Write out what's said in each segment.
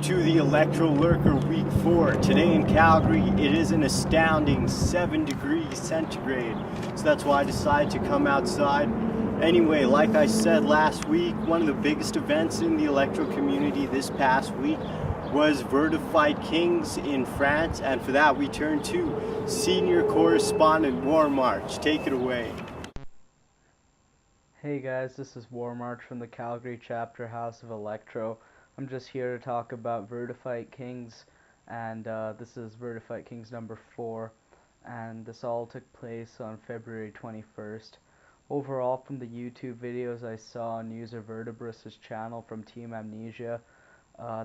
to the Electro Lurker Week 4. Today in Calgary, it is an astounding 7 degrees centigrade. So that's why I decided to come outside. Anyway, like I said last week, one of the biggest events in the electro community this past week was Vertified Kings in France. And for that, we turn to senior correspondent War March. Take it away. Hey guys, this is War March from the Calgary chapter House of Electro. I'm just here to talk about Vertified Kings, and this is Vertified Kings number 4, and this all took place on February 21st. Overall, from the YouTube videos I saw on user Vertebrus's channel from Team Amnesia,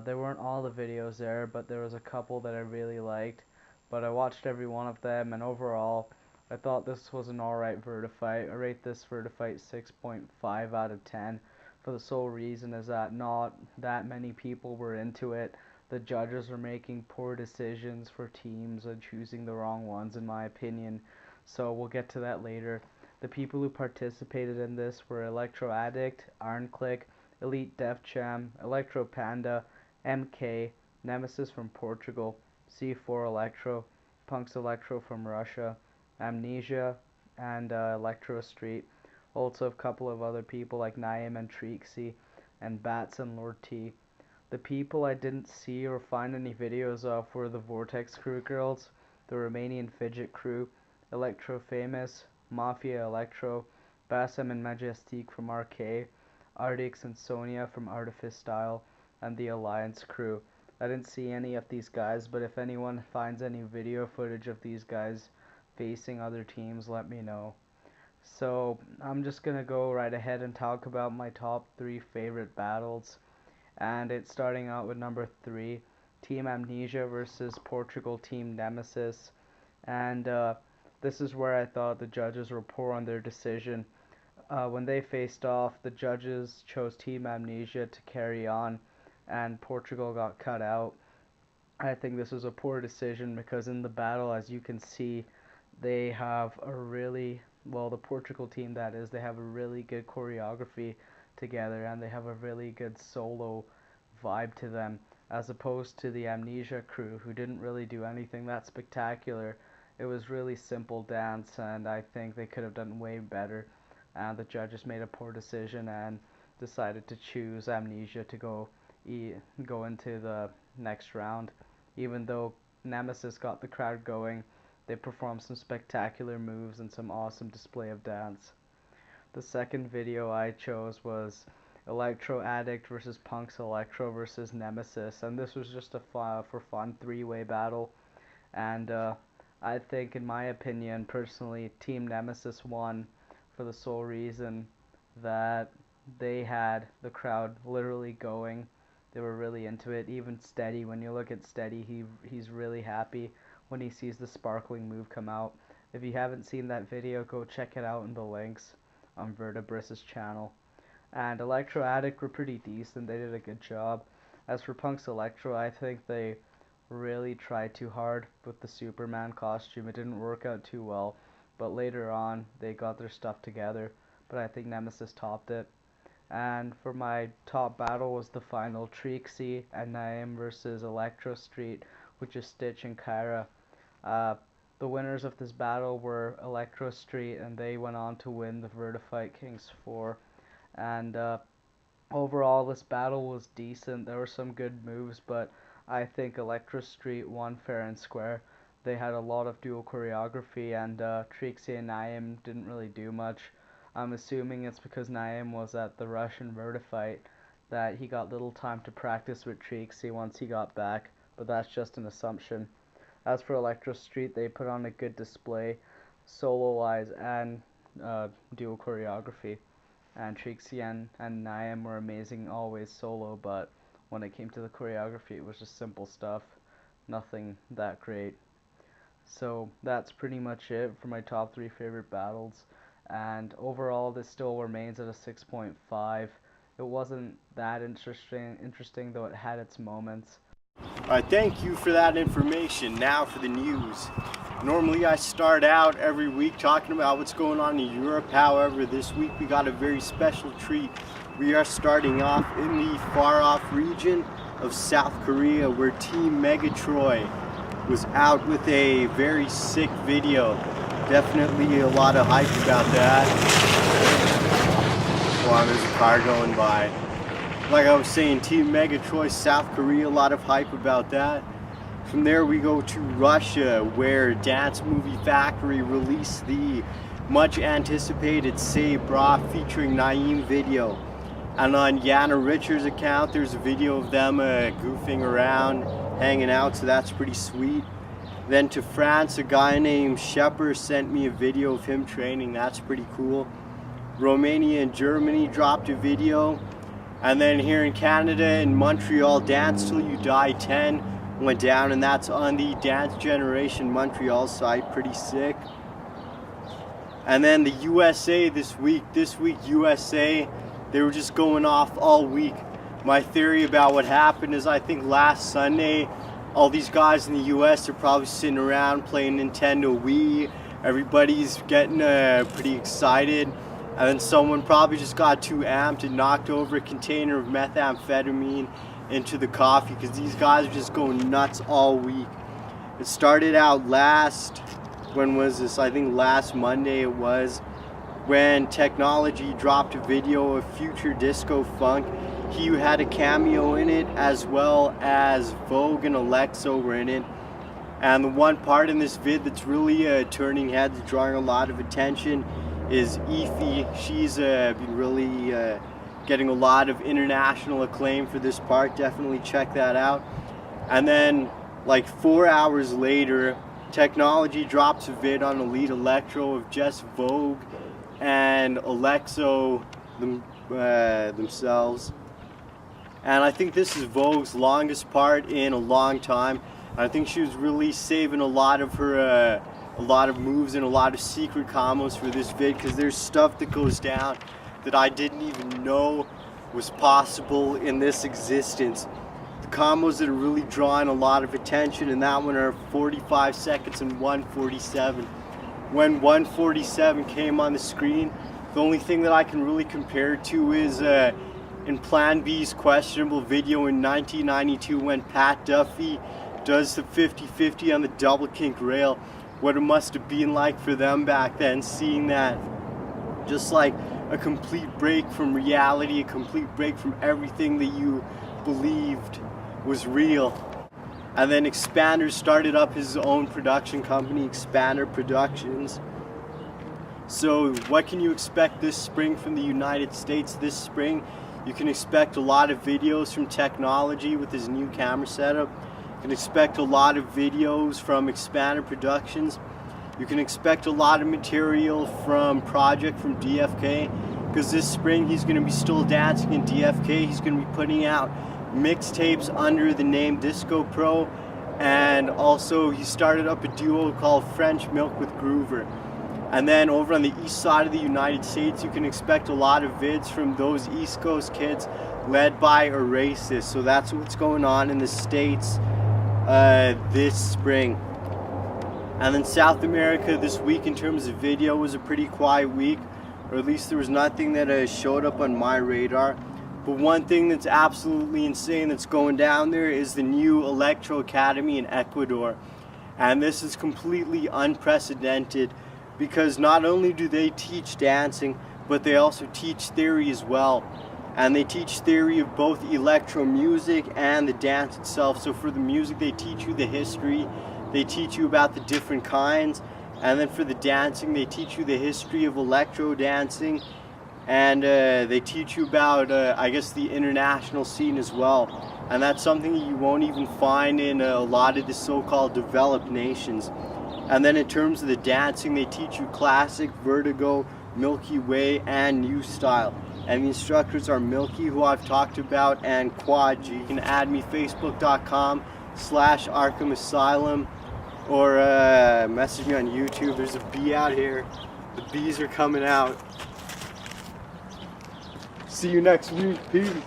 there weren't all the videos there, but there was a couple that I really liked, but I watched every one of them, and overall I thought this was an alright Vertifight. I rate this Vertifight 6.5 out of 10 for the sole reason is that not that many people were into it. The judges were making poor decisions for teams and choosing the wrong ones in my opinion, so we'll get to that later. The people who participated in this were Electro Addict, Ironclick, Elite Defcham, Electro Panda, MK, Nemesis from Portugal, C4 Electro, Punks Electro from Russia, Amnesia, and Electro Street. Also a couple of other people like NAIM and Trixie, and Bats and Lord T. The people I didn't see or find any videos of were the Vortex Crew girls, the Romanian Fidget Crew, Electro Famous, Mafia Electro, Bassam and Majestique from RK, Ardix and Sonia from Artifice Style, and the Alliance Crew. I didn't see any of these guys, but if anyone finds any video footage of these guys facing other teams, let me know. So I'm just gonna go right ahead and talk about my top 3 favorite battles, and it's starting out with number 3, Team Amnesia versus Portugal Team Nemesis. And this is where I thought the judges were poor on their decision. When they faced off, the judges chose Team Amnesia to carry on, and Portugal got cut out. I think this was a poor decision because in the battle, as you can see, they have a really, well, the Portugal team that is, they have a really good choreography together, and they have a really good solo vibe to them, as opposed to the Amnesia crew, who didn't really do anything that spectacular. It was really simple dance, and I think they could have done way better, and the judges made a poor decision and decided to choose Amnesia to go into the next round. Even though Nemesis got the crowd going, they performed some spectacular moves and some awesome display of dance. The second video I chose was Electro Addict versus Punks Electro versus Nemesis, and this was just a for fun 3-way battle, and I think, in my opinion, personally, Team Nemesis won for the sole reason that they had the crowd literally going. They were really into it. Even Steady, when you look at Steady, he's really happy when he sees the sparkling move come out. If you haven't seen that video, go check it out in the links on Vertebrus's channel. And Electro Addict were pretty decent. They did a good job. As for Punk's Electro, I think they really tried too hard with the Superman costume. It didn't work out too well, but later on they got their stuff together. But I think Nemesis topped it. And for my top battle was the final Trixie and NAIM versus Electro Street, which is Stitch and Kyra. The winners of this battle were Electro Street, and they went on to win the Vertified Kings 4. And overall, this battle was decent. There were some good moves, but I think Electro Street won fair and square. They had a lot of dual choreography, and Trixie and NAIM didn't really do much. I'm assuming it's because NAIM was at the Russian Vertifight that he got little time to practice with Trixie once he got back, but that's just an assumption. As for Electro Street, they put on a good display, solo-wise and dual choreography. And Trixie and NAIM were amazing always solo, but when it came to the choreography, it was just simple stuff, nothing that great. So that's pretty much it for my top 3 favorite battles, and overall this still remains at a 6.5. It wasn't that interesting, though it had its moments. Alright, thank you for that information. Now for the news. Normally I start out every week talking about what's going on in Europe. However, this week we got a very special treat. We are starting off in the far off region of South Korea, where Team Megatroy was out with a very sick video. Definitely a lot of hype about that. Wow, there's a car going by. Like I was saying, Team Megatroy, South Korea, a lot of hype about that. From there we go to Russia, where Dance Movie Factory released the much anticipated Say BRAAH featuring NAIM video. And on Yana Richards' account there's a video of them goofing around, hanging out, so that's pretty sweet. Then to France, a guy named Shepard sent me a video of him training, that's pretty cool. Romania and Germany dropped a video. And then here in Canada, in Montreal, Dance Till You Die 10 went down, and that's on the Dance Generation Montreal site, pretty sick. And then the USA this week USA, they were just going off all week. My theory about what happened is I think last Sunday, all these guys in the US are probably sitting around playing Nintendo Wii. Everybody's getting pretty excited. And then someone probably just got too amped and knocked over a container of methamphetamine into the coffee, because these guys are just going nuts all week. It started out when was this? I think last Monday it was, when Technology dropped a video of Future Disco Funk. He had a cameo in it, as well as Vogue and Alexo were in it. And the one part in this vid that's really turning heads, drawing a lot of attention, is Efi. She's been really getting a lot of international acclaim for this part. Definitely check that out. And then like 4 hours later, Technology drops a vid on Elite Electro of just Vogue and Alexo themselves. And I think this is Vogue's longest part in a long time. I think she was really saving a lot of her a lot of moves and a lot of secret combos for this vid, because there's stuff that goes down that I didn't even know was possible in this existence. The combos that are really drawing a lot of attention in that one are 45 seconds and 147. When 147 came on the screen, the only thing that I can really compare it to is in Plan B's questionable video in 1992, when Pat Duffy does the 50-50 on the double kink rail. What it must have been like for them back then, seeing that. Just like a complete break from reality, a complete break from everything that you believed was real. And then xpander started up his own production company, xpander Productions. So what can you expect this spring from the United States? This spring you can expect a lot of videos from Technology with his new camera setup. You can expect a lot of videos from xpander Productions. You can expect a lot of material from Project from DFK, because this spring he's going to be still dancing in DFK. He's going to be putting out mixtapes under the name Disco Pro, and also he started up a duo called French Milk with Groover. And then over on the east side of the United States, you can expect a lot of vids from those East Coast kids led by Oasis. So that's what's going on in the States this spring. And then South America this week, in terms of video, was a pretty quiet week, or at least there was nothing that showed up on my radar. But one thing that's absolutely insane that's going down there is the new Electro Academy in Ecuador. And this is completely unprecedented, because not only do they teach dancing, but they also teach theory as well. And they teach theory of both electro music and the dance itself. So for the music, they teach you the history, they teach you about the different kinds, and then for the dancing, they teach you the history of electro dancing, and they teach you about, I guess, the international scene as well. And that's something that you won't even find in a lot of the so-called developed nations. And then in terms of the dancing, they teach you classic, vertigo, Milky Way, and new style. And the instructors are Milky, who I've talked about, and Quad G. You can add me, facebook.com/Arkham Asylum, or message me on YouTube. There's a bee out here. The bees are coming out. See you next week. Peace.